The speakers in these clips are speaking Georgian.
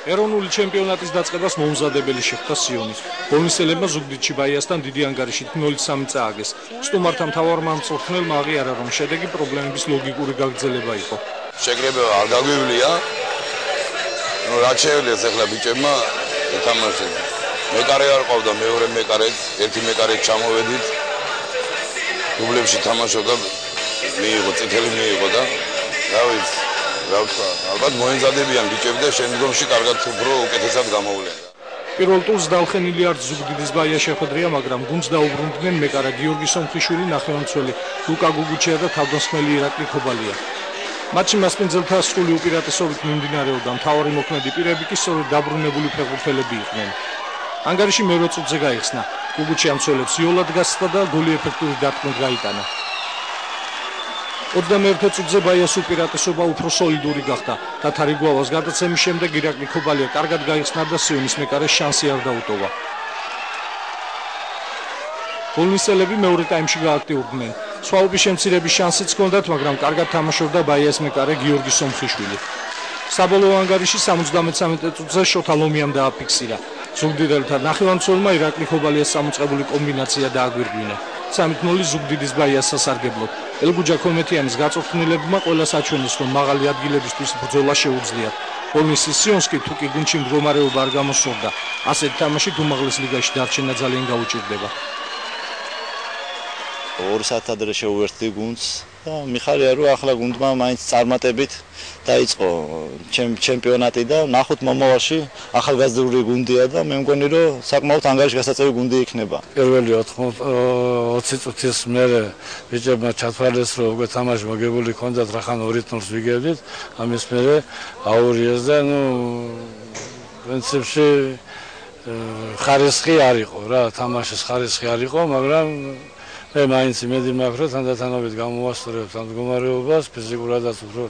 ეროვნული ჩემპიონატის დაწყებას მომზადებელი შეხვდა სიონის. გოლმისელებმა ზუგდიდში ბაიასთან დიდი ანგარიშით 0-3 წააგეს. სტუმართა მთავარმა მწვრთნელმა აღიარა, რომ შედეგი პრობლემების ლოგიკური გაგრძელება იყო. შეკრება არ გაგვივლია. რაც შეეძლეს ახლა ბიჭებმა ეთამაშეს. მეკარე არ ყავდა, მეორე მეკარე, ერთი მეკარე ჩამოვედით. დუბლებში თამაშობდა, მიიღო წითელი მიიღო და რა ვიცი, რა ვთქვა, ალბათ მოემზადებიან ბიჭები და შემდგომში კარგად უფრო უკეთესად გამოვლენ. პირველ ტურს დაალხენილი არც ზუგდიდის ბაია შეხვედრია, მაგრამ გუნდს დაუბრუნდნენ მეკარა გიორგი სომხიშვილი, ნახევარმცველი ლუკა გუგუჩია და თავდამსხმელი ირაკლი ქობალია. მატჩი მასპინძელთა სრული უპირატესობით მიმდინარეობდა, მთავარი მოქმედი პირები კი სწორედ დაბრუნებული ფეხბურთელები იყვნენ. ანგარიში მეორე წუთზე გაიხსნა. გუგუჩია მცველებს იოლად გასცდა და გოლი ეფექტური დარტყმით გაიტანა. 21 წუთზე ბაიას უპირატესობა უფრო სოლიდური გახდა. თათარი გვალას გადაცემის შემდეგ ირაკლი ქობალია კარგად გაიხსნა და სიონის მეკარეს შანსი არ დაუტოვა. გოლმისელები მეორე ტაიმში გააქტიურდნენ. სვაობის შემცირების შანსიც ჰქონდათ, მაგრამ კარგად თამაშობდა ბაიას მეკარე გიორგი სომხიშვილი. საბოლოო ანგარიში 73 წუთზე შოთა ლომიამ დააფიქსირა. ზუგდიდელთა ნახევარმცველმა ირაკლი ქობალიას სამოწყებული კომბინაცია დააგვირგვინა. 3-0 ზუგდიდის ბაიას სასარგებლოდ. ელგუჯა ქომეთიანის გაწვრთნილებმა ყველას აჩვენეს, რომ მაღალი ადგილებისთვის ბრძოლა შეუძლიათ. გოლმისის სიონს კი თუ კი გუნდში მდგომარეობა არ გამოსწორდა, ასეთი თამაშით უმაღლეს ლიგაში დარჩენა ძალიან გაუჭირდება. 2 საათ ადრე შეუერთდი გუნდს და მიხარია რომ ახლა გუნდმა მაინც წარმატებით დაიწყო ჩემპიონატი და ნახოთ მომავალში ახალგაზრდული გუნდია და მე მგონი რომ საკმაოდ ანგარიშგასაწევი გუნდი იქნება. პირველი 20 წუთის მერე ბიჭებმა ჩათვალეს რომ უკვე თამაში მოგებული ჰქონდათ რახან 2-0 ვიგებდით, ამის მერე აურიეს და პრინციპში ხარისხი არ იყო რა, თამაშის ხარისხი არ იყო, მაგრამ მე მაინც იმედი მაქვს რომ თანდათანობით გამოვასწორებთ ამ მდგომარეობას, ფიზიკურადაც უფრო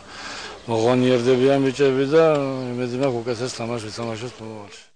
მოღონიერდებიან ბიჭები და იმედი მაქვს უკეთეს თამაშს ვითამაშოთ მომავალში.